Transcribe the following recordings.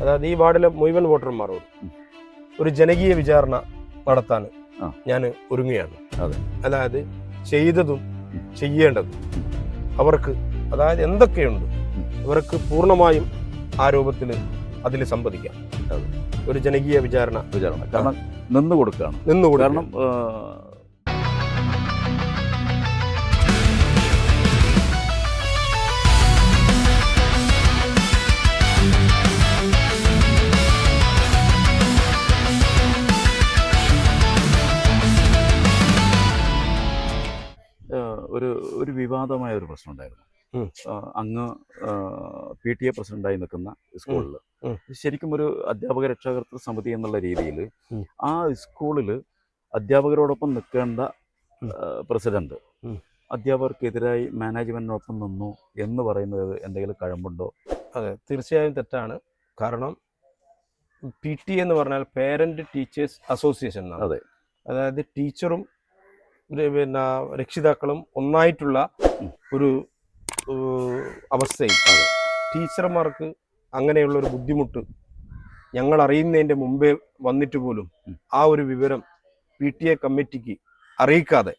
അതായത് ഈ വാർഡിലെ മുഴുവൻ വോട്ടർമാരോട് ഒരു ജനകീയ വിചാരണ നടത്താൻ ഞാൻ ഒരുങ്ങുകയാണ്. അതായത് ചെയ്തതും ചെയ്യേണ്ടതും അവർക്ക്, അതായത് എന്തൊക്കെയുണ്ട് അവർക്ക് പൂർണ്ണമായും ആരോപത്തിൽ അതിൽ സംവദിക്കാം. ഒരു ജനകീയ വിചാരണ കാരണം നിന്ന് കൊടുക്കുകയാണ്. കാരണം ഒരു വിവാദമായ ഒരു പ്രശ്നം ഉണ്ടായിരുന്നു. അങ്ങ് PTA പ്രസിഡന്റായി നിൽക്കുന്ന സ്കൂളിൽ ശരിക്കും ഒരു അധ്യാപക രക്ഷാകർതൃ സമിതി എന്നുള്ള രീതിയിൽ ആ സ്കൂളിൽ അധ്യാപകരോടൊപ്പം നിൽക്കേണ്ട പ്രസിഡന്റ് അധ്യാപകർക്കെതിരായി മാനേജ്മെന്റിനൊപ്പം നിന്നു എന്ന് പറയുന്നത് എന്തെങ്കിലും കഴമ്പുണ്ടോ? അതെ, തീർച്ചയായും തെറ്റാണ്. കാരണം PTA എന്ന് പറഞ്ഞാൽ പേരന്റ് ടീച്ചേഴ്സ് അസോസിയേഷൻ എന്നാണ്. അതെ, അതായത് ടീച്ചറും പിന്നെ രക്ഷിതാക്കളും ഒന്നായിട്ടുള്ള ഒരു അവസ്ഥയിൽ ടീച്ചർമാർക്ക് അങ്ങനെയുള്ള ഒരു ബുദ്ധിമുട്ട് ഞങ്ങൾ അറിയുന്നതിൻ്റെ മുമ്പേ വന്നിട്ട് പോലും ആ ഒരു വിവരം PTA കമ്മിറ്റിക്ക് അറിയിക്കാതെ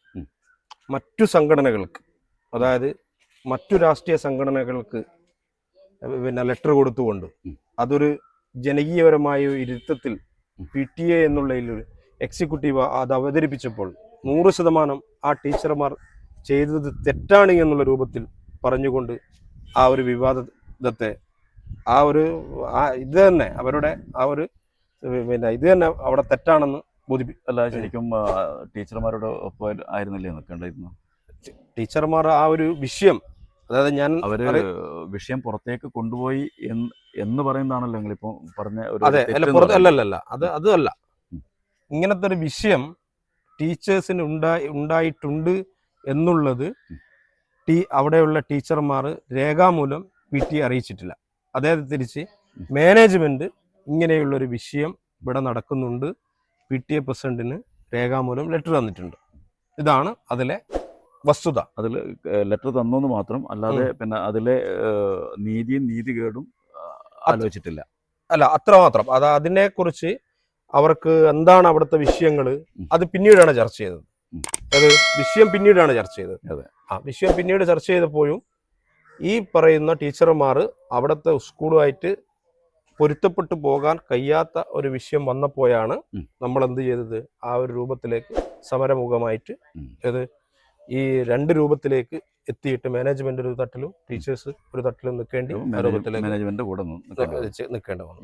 മറ്റു സംഘടനകൾക്ക്, അതായത് മറ്റു രാഷ്ട്രീയ സംഘടനകൾക്ക് പിന്നെ ലെറ്റർ കൊടുത്തുകൊണ്ട് അതൊരു ജനകീയപരമായ ഇരുത്തത്തിൽ PTA എന്നുള്ളതിൽ എക്സിക്യൂട്ടീവ് അത് അവതരിപ്പിച്ചപ്പോൾ 100% ആ ടീച്ചർമാർ ചെയ്തത് തെറ്റാണ് എന്നുള്ള രൂപത്തിൽ പറഞ്ഞുകൊണ്ട് ആ ഒരു വിവാദത്തെ ഇത് തന്നെ അവരുടെ പിന്നെ ഇത് തന്നെ അവിടെ തെറ്റാണെന്ന് അല്ല, ശരിക്കും ടീച്ചർമാരുടെ ഒപ്പം ആയിരുന്നില്ലേ നിൽക്കേണ്ടിയിരുന്നു? ടീച്ചർമാർ ആ ഒരു വിഷയം, അതായത് അവര് വിഷയം പുറത്തേക്ക് കൊണ്ടുപോയി എന്ന് പറയുന്നതാണല്ലോ നിങ്ങളിപ്പോ പറഞ്ഞ ഒരു. അതെ, അല്ലല്ല അതല്ല, ഇങ്ങനത്തെ ഒരു വിഷയം ടീച്ചേഴ്സിന് ഉണ്ടായിട്ടുണ്ട് എന്നുള്ളത് അവിടെയുള്ള ടീച്ചർമാർ രേഖാമൂലം PTA അറിയിച്ചിട്ടില്ല. അതായത് തിരിച്ച് മാനേജ്മെന്റ് ഇങ്ങനെയുള്ളൊരു വിഷയം ഇവിടെ നടക്കുന്നുണ്ട്, PTA പ്രസിഡന്റിന് രേഖാമൂലം ലെറ്റർ തന്നിട്ടുണ്ട്. ഇതാണ് അതിലെ വസ്തുത. അതിൽ ലെറ്റർ തന്നു മാത്രം, അല്ലാതെ പിന്നെ അതിലെ നീതികേടും ആലോചിച്ചിട്ടില്ല. അല്ല, അത്രമാത്രം. അതിനെക്കുറിച്ച് അവർക്ക് എന്താണ് അവിടുത്തെ വിഷയങ്ങൾ അത് പിന്നീടാണ് ചർച്ച ചെയ്തത്. വിഷയം പിന്നീടാണ് ചർച്ച ചെയ്തത്. വിഷയം പിന്നീട് ചർച്ച ചെയ്തപ്പോഴും ഈ പറയുന്ന ടീച്ചർമാർ അവിടുത്തെ സ്കൂളുമായിട്ട് പൊരുത്തപ്പെട്ടു പോകാൻ കഴിയാത്ത ഒരു വിഷയം വന്നപ്പോഴാണ് നമ്മൾ എന്ത് ചെയ്തത്, ആ ഒരു രൂപത്തിലേക്ക് സമരമുഖമായിട്ട് ഈ രണ്ട് രൂപത്തിലേക്ക് എത്തിയിട്ട് മാനേജ്മെന്റ് ഒരു തട്ടിലും ടീച്ചേഴ്സ് ഒരു തട്ടിലും നിൽക്കേണ്ടി മാനേജ്മെന്റ് കൂടെ നിൽക്കേണ്ട വന്നു.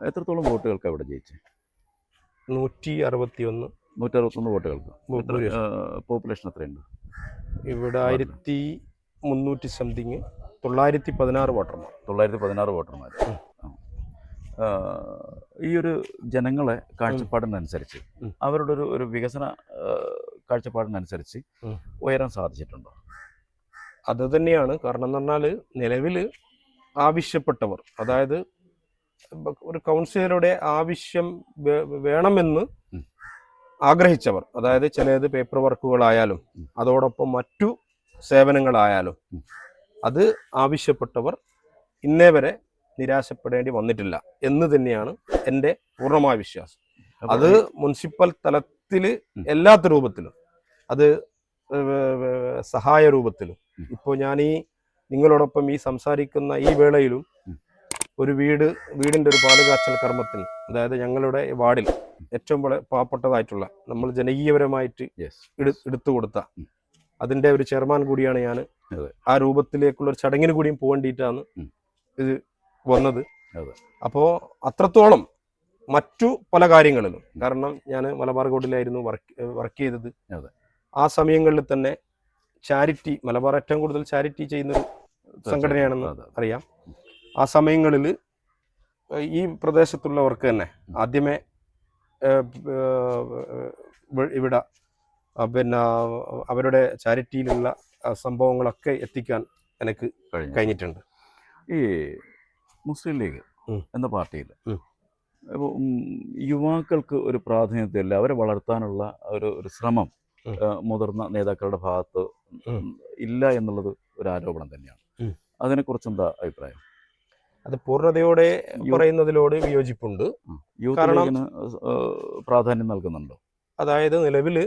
എത്രത്തോളം വോട്ടുകൾക്ക് അവിടെ ജയിച്ചത്? 161 വോട്ടുകൾക്ക്. പോപ്പുലേഷൻ എത്രയുണ്ട് ഇവിടെ? 1300 സംതിങ്, 916 വോട്ടർമാർ. 916 വോട്ടർമാർ. ഈ ഒരു ജനങ്ങളെ കാഴ്ചപ്പാടിനനുസരിച്ച് അവരുടെ ഒരു വികസന കാഴ്ചപ്പാടിനനുസരിച്ച് ഉയരാൻ സാധിച്ചിട്ടുണ്ടോ? അത് തന്നെയാണ് കാരണം. എന്ന് പറഞ്ഞാൽ നിലവിൽ ആവശ്യപ്പെട്ടവർ, അതായത് ഒരു കൗൺസിലറുടെ ആവശ്യം വേണമെന്ന് ആഗ്രഹിച്ചവർ, അതായത് ചിലത് പേപ്പർ വർക്കുകളായാലും അതോടൊപ്പം മറ്റു സേവനങ്ങളായാലും അത് ആവശ്യപ്പെട്ടവർ ഇന്നേ വരെ നിരാശപ്പെടേണ്ടി വന്നിട്ടില്ല എന്ന് തന്നെയാണ് എൻ്റെ പൂർണ്ണമായ വിശ്വാസം. അത് മുനിസിപ്പൽ തലത്തിൽ എല്ലാത്ത രൂപത്തിലും, അത് സഹായ രൂപത്തിലും, ഇപ്പോൾ ഞാൻ നിങ്ങളോടൊപ്പം ഈ സംസാരിക്കുന്ന ഈ വേളയിലും ഒരു വീടിൻ്റെ ഒരു പാലുകാച്ചൽ കർമ്മത്തിന്, അതായത് ഞങ്ങളുടെ വാർഡിൽ ഏറ്റവും പാവപ്പെട്ടതായിട്ടുള്ള നമ്മൾ ജനകീയപരമായിട്ട് എടുത്തു കൊടുത്ത അതിൻ്റെ ഒരു ചെയർമാൻ കൂടിയാണ് ഞാൻ. ആ രൂപത്തിലേക്കുള്ള ഒരു ചടങ്ങിന് കൂടിയും പോകേണ്ടിയിട്ടാണ് ഇത് വന്നത്. അപ്പോൾ അത്രത്തോളം മറ്റു പല കാര്യങ്ങളിലും, കാരണം ഞാൻ മലബാർ ഗോൾഡിലായിരുന്നു വർക്ക് ചെയ്തത്. ആ സമയങ്ങളിൽ തന്നെ ചാരിറ്റി, മലബാർ ഏറ്റവും കൂടുതൽ ചാരിറ്റി ചെയ്യുന്നൊരു സംഘടനയാണെന്ന് അറിയാം. ആ സമയങ്ങളിൽ ഈ പ്രദേശത്തുള്ളവർക്ക് തന്നെ ആദ്യമേ ഇവിടെ പിന്നെ അവരുടെ ചാരിറ്റിയിലുള്ള സംഭവങ്ങളൊക്കെ എത്തിക്കാൻ എനിക്ക് കഴിഞ്ഞിട്ടുണ്ട്. ഈ മുസ്ലിം ലീഗ് എന്ന പാർട്ടിയിൽ യുവാക്കൾക്ക് ഒരു പ്രാധാന്യത്തില്ല, അവരെ വളർത്താനുള്ള ഒരു ശ്രമം മുതിർന്ന നേതാക്കളുടെ ഭാഗത്ത് ഇല്ല എന്നുള്ളത് ഒരു ആരോപണം തന്നെയാണ്. അതിനെക്കുറിച്ച് എന്താ അഭിപ്രായം? അത് പൂർണ്ണതയോടെ പറയുന്നതിലോട് വിയോജിപ്പുണ്ട്. യൂത്ത് കാരണം ലീഗിന് പ്രാധാന്യം നൽകുന്നുണ്ടോ? അതായത് നിലവിൽ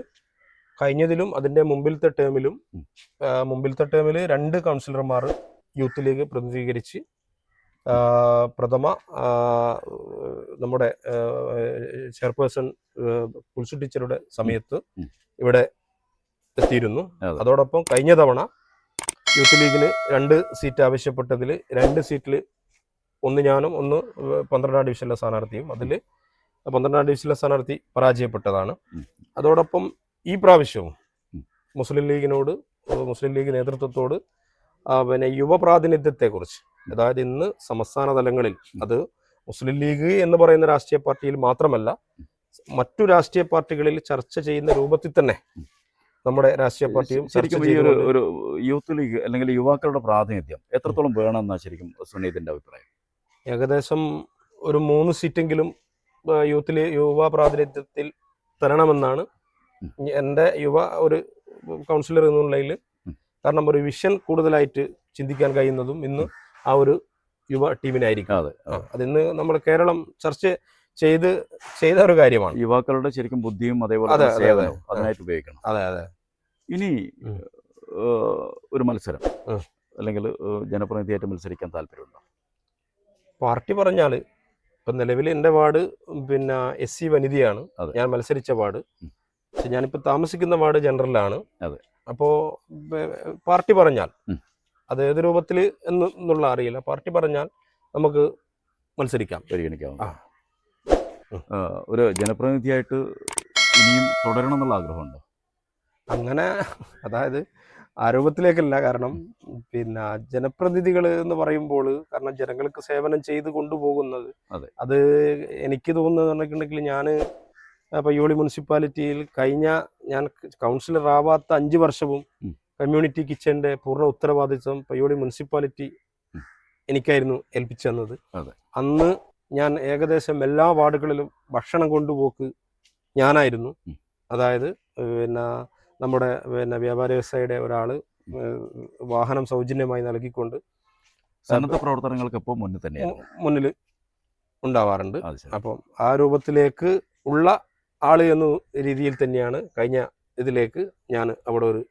കഴിഞ്ഞതിലും അതിൻ്റെ മുമ്പിലത്തെ ടേമിലും മുമ്പിലത്തെ ടേമിൽ 2 കൗൺസിലർമാർ യൂത്ത് ലീഗ് പ്രതിനിധീകരിച്ച് പ്രഥമ നമ്മുടെ ചെയർപേഴ്സൺ കുൽസു ടീച്ചറുടെ സമയത്ത് ഇവിടെ എത്തിയിരുന്നു. അതോടൊപ്പം കഴിഞ്ഞ തവണ യൂത്ത് ലീഗിന് 2 സീറ്റ് ആവശ്യപ്പെട്ടതിൽ 2 സീറ്റിൽ ഒന്ന് ഞാനും ഒന്ന് 12ാം ഡിവിഷനിലെ സ്ഥാനാർത്ഥിയും, അതിൽ 12ാം ഡിവിഷനിലെ സ്ഥാനാർത്ഥി പരാജയപ്പെട്ടതാണ്. അതോടൊപ്പം ഈ പ്രാവശ്യവും മുസ്ലിം ലീഗ് നേതൃത്വത്തോട് പിന്നെ യുവപ്രാതിനിധ്യത്തെക്കുറിച്ച്, അതായത് ഇന്ന് സംസ്ഥാന തലങ്ങളിൽ അത് മുസ്ലിം ലീഗ് എന്ന് പറയുന്ന രാഷ്ട്രീയ പാർട്ടിയിൽ മാത്രമല്ല മറ്റു രാഷ്ട്രീയ പാർട്ടികളിൽ ചർച്ച ചെയ്യുന്ന രൂപത്തിൽ തന്നെ നമ്മുടെ രാഷ്ട്രീയ പാർട്ടിയും ശരിക്കും ഈ ഒരു യൂത്ത് ലീഗ് അല്ലെങ്കിൽ യുവാക്കളുടെ പ്രാതിനിധ്യം എത്രത്തോളം വേണമെന്നാ ശരിക്കും സുനീതിന്റെ അഭിപ്രായം? ഏകദേശം ഒരു 3 സീറ്റെങ്കിലും യുവ പ്രാതിനിധ്യത്തിൽ തരണമെന്നാണ് എൻ്റെ ഒരു കൗൺസിലർ എന്നുള്ളതിൽ. കാരണം ഒരു വിഷൻ കൂടുതലായിട്ട് ചിന്തിക്കാൻ കഴിയുന്നതും ഇന്ന് ആ ഒരു യുവ ടീമിനായിരിക്കും. അതിന്ന് നമ്മൾ കേരളം ചർച്ച ചെയ്ത ഒരു കാര്യമാണ്. യുവാക്കളുടെ ശരിക്കും ബുദ്ധിയും അതേപോലെ അതിനായിട്ട് ഉപയോഗിക്കണം. അതെ. ഇനി ഒരു മത്സരം അല്ലെങ്കിൽ ജനപ്രതിനിധിയായിട്ട് മത്സരിക്കാൻ താല്പര്യമുണ്ടോ? പാർട്ടി പറഞ്ഞാൽ ഇപ്പം നിലവിൽ എൻ്റെ വാർഡ് പിന്നെ SC വനിതയാണ് ഞാൻ മത്സരിച്ച വാർഡ്. പക്ഷെ ഞാനിപ്പോൾ താമസിക്കുന്ന വാർഡ് ജനറലാണ്. അപ്പോൾ പാർട്ടി പറഞ്ഞാൽ അത് ഏത് രൂപത്തിൽ എന്നുള്ള അറിയില്ല. പാർട്ടി പറഞ്ഞാൽ നമുക്ക് മത്സരിക്കാം, പരിഗണിക്കാം. ഒരു ജനപ്രതിനിധിയായിട്ട് ഇനിയും തുടരണം എന്നുള്ള ആഗ്രഹമുണ്ടോ? അങ്ങനെ അതായത് ആരോപത്തിലേക്കല്ല. കാരണം പിന്നെ ജനപ്രതിനിധികൾ എന്ന് പറയുമ്പോൾ കാരണം ജനങ്ങൾക്ക് സേവനം ചെയ്ത് കൊണ്ടുപോകുന്നത്, അത് എനിക്ക് തോന്നുന്നുണ്ടെങ്കിൽ ഞാൻ പയ്യോളി മുനിസിപ്പാലിറ്റിയിൽ ഞാൻ കൗൺസിലർ ആവാത്ത 5 വർഷവും കമ്മ്യൂണിറ്റി കിച്ചൻ്റെ പൂർണ്ണ ഉത്തരവാദിത്വം പയ്യോളി മുനിസിപ്പാലിറ്റി എനിക്കായിരുന്നു ഏൽപ്പിച്ചു തന്നത്. അന്ന് ഞാൻ ഏകദേശം എല്ലാ വാർഡുകളിലും ഭക്ഷണം കൊണ്ടുപോക്ക് ഞാനായിരുന്നു. അതായത് പിന്നെ നമ്മുടെ വ്യാപാര വ്യവസായിയുടെ ഒരാൾ വാഹനം സൗജന്യമായി നൽകിക്കൊണ്ട് സന്നദ്ധ പ്രവർത്തനങ്ങൾക്ക് ഇപ്പോൾ മുന്നിൽ ഉണ്ടാവാറുണ്ട്. അപ്പം ആ രൂപത്തിലേക്ക് ഉള്ള ആള് എന്ന രീതിയിൽ തന്നെയാണ് കഴിഞ്ഞ ഇതിലേക്ക് ഞാൻ അവിടെ ഒരു.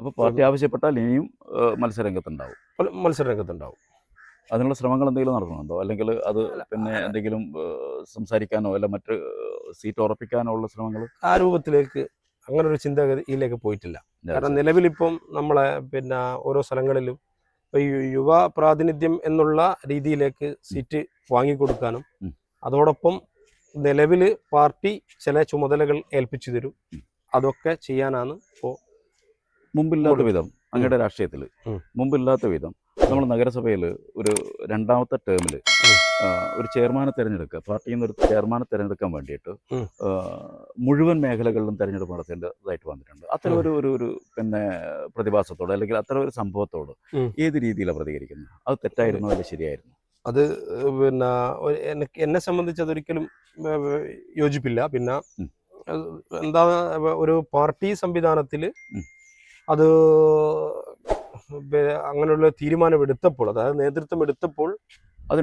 അപ്പോൾ പാർട്ടി ആവശ്യപ്പെട്ടാൽ ഇനിയും മത്സരരംഗത്തുണ്ടാവും. അതിനുള്ള ശ്രമങ്ങൾ എന്തെങ്കിലും നടക്കുന്നുണ്ടോ? അല്ലെങ്കിൽ അത് പിന്നെ എന്തെങ്കിലും സംസാരിക്കാനോ അല്ല മറ്റ് സീറ്റ് ഉറപ്പിക്കാനോ ഉള്ള ശ്രമങ്ങൾ? ആ രൂപത്തിലേക്ക് അങ്ങനെ ഒരു ചിന്താഗതിയിലേക്ക് പോയിട്ടില്ല. കാരണം നിലവിലിപ്പം നമ്മളെ പിന്നെ ഓരോ സ്ഥലങ്ങളിലും ഈ യുവ പ്രാതിനിധ്യം എന്നുള്ള രീതിയിലേക്ക് സീറ്റ് വാങ്ങിക്കൊടുക്കാനും അതോടൊപ്പം നിലവിൽ പാർട്ടി ചില ചുമതലകൾ ഏൽപ്പിച്ചു തരും, അതൊക്കെ ചെയ്യാനാണ് ഇപ്പോൾ. മുമ്പില്ലാത്ത വിധം അങ്ങയുടെ രാഷ്ട്രീയത്തിൽ മുമ്പില്ലാത്ത വിധം നമ്മൾ നഗരസഭയിൽ ഒരു 2ാമത്തെ ടേമിൽ ഒരു ചെയർമാനെ തിരഞ്ഞെടുക്കുക, പാർട്ടിയിൽ നിന്ന് ഒരു ചെയർമാനെ തിരഞ്ഞെടുക്കാൻ വേണ്ടിയിട്ട് മുഴുവൻ മേഖലകളിലും തിരഞ്ഞെടുപ്പ് നടത്തേണ്ടതായിട്ട് വന്നിട്ടുണ്ട്. അത്തരം ഒരു പിന്നെ പ്രതിഭാസത്തോട് അല്ലെങ്കിൽ അത്തരം ഒരു സംഭവത്തോട് ഏത് രീതിയിലാണ് പ്രതികരിക്കുന്നത്? അത് തെറ്റായിരുന്നോ അല്ലെ ശരിയായിരുന്നു? അത് പിന്നെ എന്നെ സംബന്ധിച്ച് അതൊരിക്കലും യോജിപ്പില്ല. പിന്നെ എന്താ ഒരു പാർട്ടി സംവിധാനത്തിൽ അത് അങ്ങനെയുള്ള തീരുമാനം എടുത്തപ്പോൾ, അതായത് നേതൃത്വം എടുത്തപ്പോൾ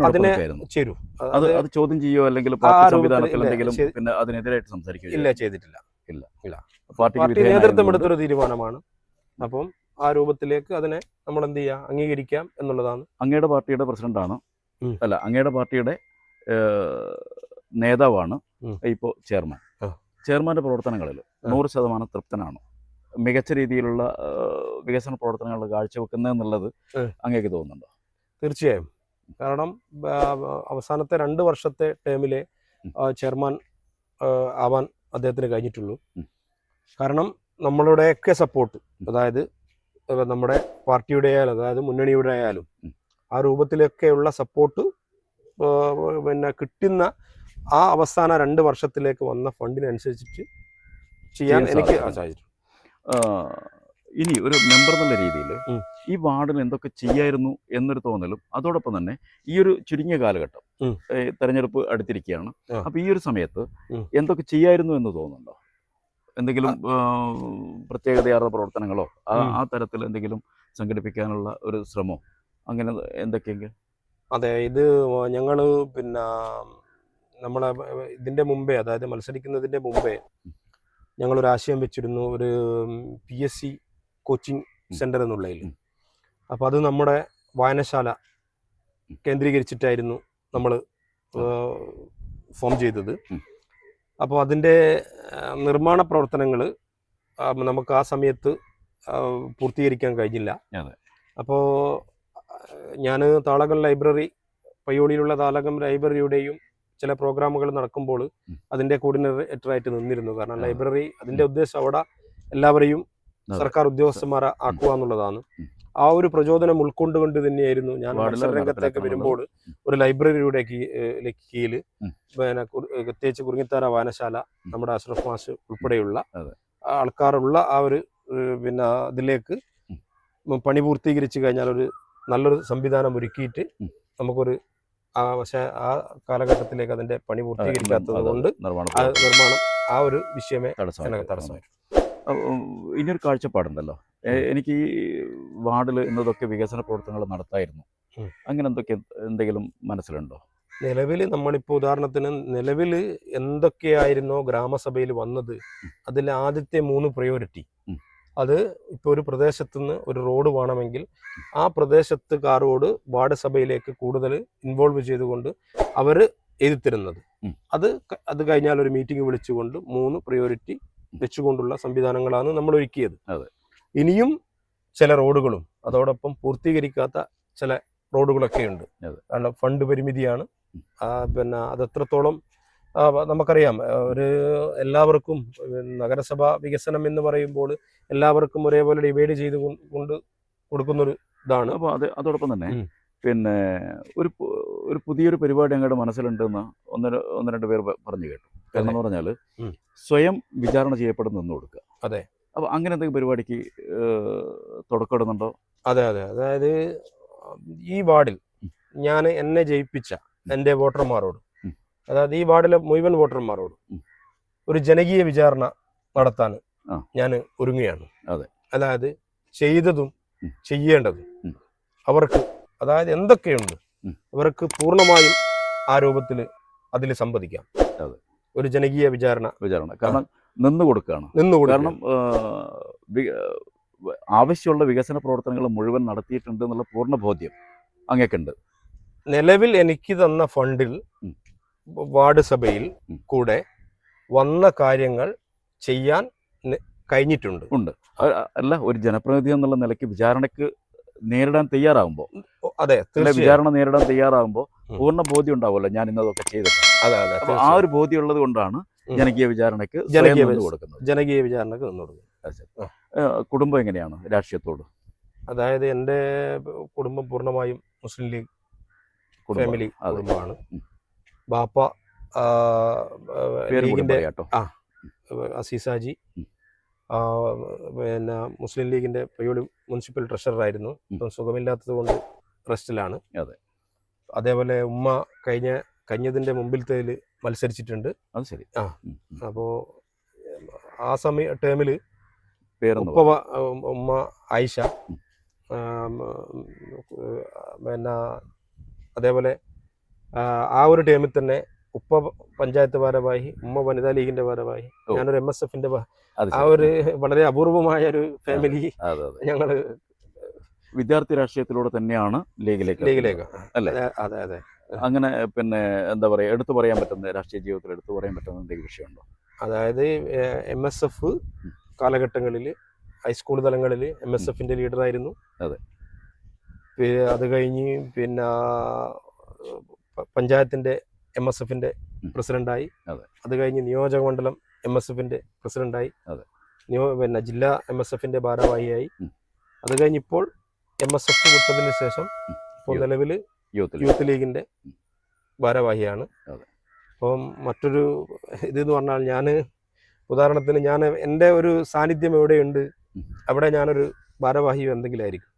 അതിനെ ചേരും. അത് ചോദ്യം ചെയ്യോ അല്ലെങ്കിൽ പാർട്ടി സംവിധാനത്തിൽ എന്തെങ്കിലും പിന്നെ അതിനെതിരായിട്ട് സംസാരിക്കുകയോ? ഇല്ല, ചെയ്തിട്ടില്ല. പാർട്ടി നേതൃത്വം എടുത്തൊരു തീരുമാനമാണ്. അപ്പം ആ രൂപത്തിലേക്ക് അതിനെ നമ്മൾ എന്ത് ചെയ്യാം, അംഗീകരിക്കാം എന്നുള്ളതാണ്. അങ്ങയുടെ പാർട്ടിയുടെ പ്രസിഡന്റാണ്, അല്ല അങ്ങയുടെ പാർട്ടിയുടെ നേതാവാണ് ഇപ്പോൾ ചെയർമാൻ. ചെയർമാന്റെ പ്രവർത്തനങ്ങളിൽ 100% തൃപ്തനാണോ? മികച്ച രീതിയിലുള്ള വികസന പ്രവർത്തനങ്ങൾ കാഴ്ചവെക്കുന്നതെന്നുള്ളത് അങ്ങേക്ക് തോന്നുന്നുണ്ടോ? തീർച്ചയായും. കാരണം അവസാനത്തെ 2 വർഷത്തെ ടേമിലെ ചെയർമാൻ ആവാൻ അദ്ദേഹത്തിന് കഴിഞ്ഞിട്ടുള്ളൂ. കാരണം നമ്മളുടെയൊക്കെ സപ്പോർട്ട്, അതായത് നമ്മുടെ പാർട്ടിയുടെ ആയാലും അതായത് മുന്നണിയുടെ ആയാലും ആ രൂപത്തിലൊക്കെയുള്ള സപ്പോർട്ട് പിന്നെ കിട്ടുന്ന ആ അവസാന 2 വർഷത്തിലേക്ക് വന്ന ഫണ്ടിനനുസരിച്ചിട്ട് ചെയ്യാൻ എനിക്ക് സാധിച്ചു. ഇനി ഒരു മെമ്പർ എന്നുള്ള രീതിയിൽ ഈ വാർഡിൽ എന്തൊക്കെ ചെയ്യായിരുന്നു എന്നൊരു തോന്നലും, അതോടൊപ്പം തന്നെ ഈ ഒരു ചുരുങ്ങിയ കാലഘട്ടം തെരഞ്ഞെടുപ്പ് അടുത്തിരിക്കുകയാണ്, അപ്പോൾ ഈ ഒരു സമയത്ത് എന്തൊക്കെ ചെയ്യായിരുന്നു എന്ന് തോന്നുന്നുണ്ടോ? എന്തെങ്കിലും പ്രത്യേകതയാർന്ന പ്രവർത്തനങ്ങളോ ആ തരത്തിൽ എന്തെങ്കിലും സംഘടിപ്പിക്കാനുള്ള ഒരു ശ്രമമോ അങ്ങനെ എന്തൊക്കെയെങ്കിലും? അതെ, ഇത് ഞങ്ങൾ പിന്നെ നമ്മളെ ഇതിന്റെ മുമ്പേ, അതായത് മത്സരിക്കുന്നതിന്റെ മുമ്പേ ഞങ്ങളൊരു ആശയം വെച്ചിരുന്നു, ഒരു PSC കോച്ചിങ് സെന്റർ എന്നുള്ളതിൽ. അപ്പോൾ അത് നമ്മുടെ വായനശാല കേന്ദ്രീകരിച്ചിട്ടായിരുന്നു നമ്മൾ ഫോം ചെയ്തത്. അപ്പോൾ അതിൻ്റെ നിർമ്മാണ പ്രവർത്തനങ്ങൾ നമുക്ക് ആ സമയത്ത് പൂർത്തീകരിക്കാൻ കഴിഞ്ഞില്ല. അപ്പോൾ ഞാൻ താളകം ലൈബ്രറി, പയ്യോളിയിലുള്ള താളകം ലൈബ്രറിയുടെയും ചില പ്രോഗ്രാമുകൾ നടക്കുമ്പോൾ അതിൻ്റെ കോർഡിനേറ്ററായിട്ട് നിന്നിരുന്നു. കാരണം ലൈബ്രറി അതിൻ്റെ ഉദ്ദേശം അവിടെ എല്ലാവരെയും സർക്കാർ ഉദ്യോഗസ്ഥന്മാരെ ആക്കുക എന്നുള്ളതാണ്. ആ ഒരു പ്രചോദനം ഉൾക്കൊണ്ടുകൊണ്ട് തന്നെയായിരുന്നു ഞാൻ മത്സരരംഗത്തേക്ക് വരുമ്പോൾ ഒരു ലൈബ്രറിയുടെ കീഴിൽ, പിന്നെ പ്രത്യേകിച്ച് കുറുങ്ങിത്താര വായനശാല, നമ്മുടെ അഷ്റഫ് മാഷ് ഉൾപ്പെടെയുള്ള ആൾക്കാരുള്ള ആ ഒരു പിന്നെ ഇതിലേക്ക് പണി പൂർത്തീകരിച്ച് കഴിഞ്ഞാൽ ഒരു നല്ലൊരു സംവിധാനം ഒരുക്കിയിട്ട് നമുക്കൊരു പക്ഷേ ആ കാലഘട്ടത്തിലേക്ക് അതിന്റെ പണി പൂർത്തീകരിക്കാത്തത് കൊണ്ട് നിർമ്മാണം ആ ഒരു വിഷയമേ തടസ്സമായിരുന്നു. ഇനിയൊരു കാഴ്ചപ്പാടുണ്ടല്ലോ, എനിക്ക് ഈ വാർഡിൽ എന്നതൊക്കെ വികസന പ്രവർത്തനങ്ങൾ നടത്തായിരുന്നു, അങ്ങനെ എന്തെങ്കിലും മനസ്സിലുണ്ടോ? നിലവിൽ നമ്മളിപ്പോൾ ഉദാഹരണത്തിന് നിലവിൽ എന്തൊക്കെയായിരുന്നോ ഗ്രാമസഭയിൽ വന്നത്, അതിൽ ആദ്യത്തെ 3 പ്രയോറിറ്റി, അത് ഇപ്പോൾ ഒരു പ്രദേശത്തു നിന്ന് ഒരു റോഡ് വേണമെങ്കിൽ ആ പ്രദേശത്തുകാരോട് വാർഡ് സഭയിലേക്ക് കൂടുതൽ ഇൻവോൾവ് ചെയ്തുകൊണ്ട് അവർ എഴുതിത്തരുന്നത്, അത് കഴിഞ്ഞാൽ ഒരു മീറ്റിംഗ് വിളിച്ചുകൊണ്ട് 3 പ്രയോറിറ്റി വെച്ചുകൊണ്ടുള്ള സംവിധാനങ്ങളാണ് നമ്മൾ ഒരുക്കിയത്. ഇനിയും ചില റോഡുകളും അതോടൊപ്പം പൂർത്തീകരിക്കാത്ത ചില റോഡുകളൊക്കെ ഉണ്ട്. കാരണം ഫണ്ട് പരിമിതിയാണ്. പിന്നെ അതെത്രത്തോളം നമുക്കറിയാം, ഒരു എല്ലാവർക്കും നഗരസഭ വികസനം എന്ന് പറയുമ്പോൾ എല്ലാവർക്കും ഒരേപോലെ ഡിവൈഡ് ചെയ്ത് കൊണ്ട് കൊടുക്കുന്നൊരു ഇതാണ്. അപ്പോൾ അതോടൊപ്പം തന്നെ പിന്നെ ഒരു പുതിയൊരു പരിപാടി ഞങ്ങളുടെ മനസ്സിലുണ്ടെന്ന് ഒന്ന് രണ്ട് പേർ പറഞ്ഞു കേട്ടു. കാരണം എന്ന് പറഞ്ഞാൽ സ്വയം വിചാരണ ചെയ്യപ്പെടുന്ന നിന്ന് കൊടുക്കുക. അതെ. അപ്പോൾ അങ്ങനെ എന്തെങ്കിലും പരിപാടിക്ക് തുടക്കമിടുന്നുണ്ടോ? അതെ. അതായത് ഈ വാർഡിൽ ഞാൻ എന്നെ ജയിപ്പിച്ച എൻ്റെ വോട്ടർമാരോട്, അതായത് ഈ വാർഡിലെ മുഴുവൻ വോട്ടർമാരോട് ഒരു ജനകീയ വിചാരണ നടത്താൻ ഞാൻ ഒരുങ്ങുകയാണ്. അതായത് ചെയ്തതും ചെയ്യേണ്ടതും അവർക്ക്, അതായത് എന്തൊക്കെയുണ്ട് അവർക്ക് പൂർണ്ണമായും ആ രൂപത്തിൽ അതിൽ സംവദിക്കാം. ഒരു ജനകീയ വിചാരണ കാരണം നിന്ന് കൊടുക്കുകയാണ്. കാരണം ആവശ്യമുള്ള വികസന പ്രവർത്തനങ്ങൾ മുഴുവൻ നടത്തിയിട്ടുണ്ട് എന്നുള്ള പൂർണ്ണ ബോധ്യം അങ്ങേക്കുണ്ട്. നിലവിൽ എനിക്ക് തന്ന ഫണ്ടിൽ വാർഡ് സഭയിൽ കൂടെ വന്ന കാര്യങ്ങൾ ചെയ്യാൻ കഴിഞ്ഞിട്ടുണ്ട്. അല്ല, ഒരു ജനപ്രതിനിധി എന്നുള്ള നിലയ്ക്ക് വിചാരണയ്ക്ക് നേരിടാൻ തയ്യാറാകുമ്പോൾ, അതെ, വിചാരണ നേരിടാൻ തയ്യാറാകുമ്പോൾ പൂർണ്ണ ബോധ്യം ഉണ്ടാവുമല്ലോ ഞാൻ ഇന്നതൊക്കെ ചെയ്തിട്ടുണ്ട്. ആ ഒരു ബോധ്യം ഉള്ളത് കൊണ്ടാണ് ജനകീയ വിചാരണയ്ക്ക് കൊടുക്കുന്നത്. ജനകീയ വിചാരണക്ക് നിന്ന് കൊടുക്കുന്നത്. കുടുംബം എങ്ങനെയാണ് രാഷ്ട്രീയത്തോട്? അതായത് എൻ്റെ കുടുംബം പൂർണ്ണമായും മുസ്ലിം ലീഗ് ഫാമിലി കുടുംബമാണ്. ബാപ്പ ലീഗിന്റെ അസീസാജി, പിന്നെ മുസ്ലിം ലീഗിന്റെ പയ്യോളി മുനിസിപ്പൽ ട്രഷററായിരുന്നു. ഇപ്പം സുഖമില്ലാത്തത് കൊണ്ട് റെസ്റ്റിലാണ്. അതേപോലെ ഉമ്മ കഴിഞ്ഞതിന്റെ മുമ്പിലത്തേതിൽ മത്സരിച്ചിട്ടുണ്ട്. അത് ശരി. അപ്പോൾ ആ ടേമിൽ ഉമ്മ ആയിഷ, പിന്നെ അതേപോലെ ആ ഒരു ടൈമിൽ തന്നെ ഉപ്പ പഞ്ചായത്ത് ഭാരവാഹി, ഉമ്മ വനിതാ ലീഗിന്റെ ഭാരവാഹി, ഞാനൊരു MSFന്റെ, ആ ഒരു വളരെ അപൂർവമായ ഒരു ഫാമിലി. ഞങ്ങള് വിദ്യാർത്ഥി രാഷ്ട്രീയത്തിലൂടെ തന്നെയാണ് ലീഗിലേക്ക് അല്ലേ? അതെ. അങ്ങനെ പിന്നെ എന്താ പറയാ, എടുത്തു പറയാൻ പറ്റുന്ന രാഷ്ട്രീയ ജീവിതത്തിൽ എടുത്തു പറയാൻ പറ്റുന്ന എന്തെങ്കിലും വിഷയമുണ്ടോ? അതായത് MSF കാലഘട്ടങ്ങളിൽ ഹൈസ്കൂൾ തലങ്ങളിൽ MSFന്റെ ലീഡറായിരുന്നു. അത് കഴിഞ്ഞ് പിന്നെ പഞ്ചായത്തിന്റെ MSFന്റെ പ്രസിഡന്റായി. അത് കഴിഞ്ഞ് നിയോജക മണ്ഡലം MSFന്റെ പ്രസിഡന്റായി. പിന്നെ ജില്ലാ MSFന്റെ ഭാരവാഹിയായി. അത് കഴിഞ്ഞ് ഇപ്പോൾ MSF വിട്ടതിന് ശേഷം ഇപ്പോൾ നിലവിൽ യൂത്ത് ലീഗിന്റെ ഭാരവാഹിയാണ്. അപ്പം മറ്റൊരു ഇതെന്ന് പറഞ്ഞാൽ, ഞാൻ ഉദാഹരണത്തിന് എൻ്റെ ഒരു സാന്നിധ്യം എവിടെയുണ്ട് അവിടെ ഞാനൊരു ഭാരവാഹിയോ എന്തെങ്കിലും ആയിരിക്കും.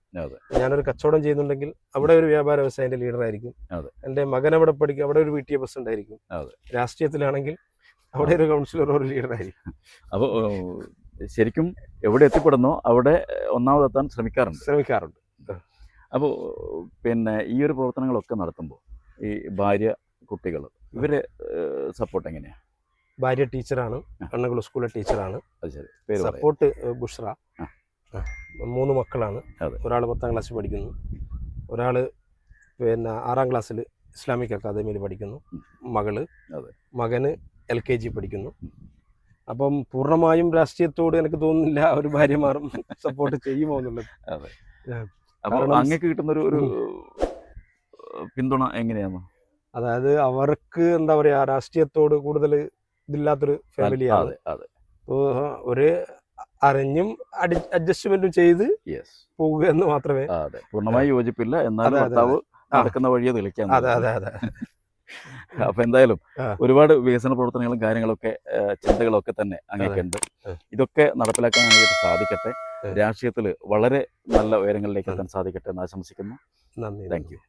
ഞാനൊരു കച്ചവടം ചെയ്യുന്നുണ്ടെങ്കിൽ അവിടെ ഒരു വ്യാപാര വ്യവസായത്തിന്റെ ലീഡർ ആയിരിക്കും. എൻ്റെ മകൻ അവിടെ പഠിക്കും, അവിടെ ഒരു PTA പ്രസിഡന്റ് ആയിരിക്കും. രാഷ്ട്രീയത്തിലാണെങ്കിൽ അവിടെ ഒരു കൗൺസിലർ, ഒരു ലീഡർ ആയിരിക്കും. അപ്പോൾ ശരിക്കും എവിടെ എത്തിപ്പെടുന്നോ അവിടെ ഒന്നാമതെത്താൻ ശ്രമിക്കാറുണ്ട്. അപ്പോൾ പിന്നെ ഈ ഒരു പ്രവർത്തനങ്ങളൊക്കെ നടത്തുമ്പോൾ ഈ ഭാര്യ കുട്ടികൾ ഇവരെ സപ്പോർട്ട് എങ്ങനെയാണ്? ഭാര്യ ടീച്ചറാണ്, കണ്ണകുളം സ്കൂളിലെ ടീച്ചറാണ്. അത് ശരി. പേര് പറയ്. സപ്പോർട്ട് ബുഷ്ര. ആ. 3 മക്കളാണ്. അതെ. ഒരാൾ 10ാം ക്ലാസ്സിൽ പഠിക്കുന്നു, ഒരാൾ പിന്നെ 6ാം ക്ലാസ്സിൽ ഇസ്ലാമിക് അക്കാദമിയിൽ പഠിക്കുന്നു, മകള്, അതെ. മകന് LKG പഠിക്കുന്നു. അപ്പം പൂർണ്ണമായും രാഷ്ട്രീയത്തോട് എനിക്ക് തോന്നുന്നില്ല ഒരു ഭാര്യമാരും സപ്പോർട്ട് ചെയ്യുമോ എന്നുള്ളത്. അതെ. അപ്പോൾ കാരണം അങ്ങക്ക് കിട്ടുന്ന ഒരു പിന്തുണ എങ്ങനെയാണ്? അതായത് അവർക്ക് എന്താ പറയാ, രാഷ്ട്രീയത്തോട് കൂടുതൽ ഇതില്ലാത്തൊരു ഫാമിലിയാണ്. അതെ അതെ. ഒരു അറിഞ്ഞും അഡ്ജസ്റ്റ്മെന്റും ചെയ്ത് യെസ് പോവുക എന്ന് മാത്രമേ. അതെ, പൂർണ്ണമായി യോജിപ്പില്ല, എന്നാലും അതെ, അതെ, ഭർത്താവ് നടക്കുന്ന വഴിയെ തെളിക്കാൻ. അതെ അതെ അതെ. അപ്പൊ എന്തായാലും ആ. ഒരുപാട് വികസന പ്രവർത്തനങ്ങളും കാര്യങ്ങളൊക്കെ ചിന്തകളൊക്കെ തന്നെ അങ്ങേക്കുണ്ട്. ഇതൊക്കെ നടപ്പിലാക്കാൻ അങ്ങേക്ക് സാധിക്കട്ടെ. രാഷ്ട്രീയത്തിൽ വളരെ നല്ല ഉയരങ്ങളിലേക്ക് എത്താൻ സാധിക്കട്ടെ എന്ന് ആശംസിക്കുന്നു. നന്ദി. Thank you.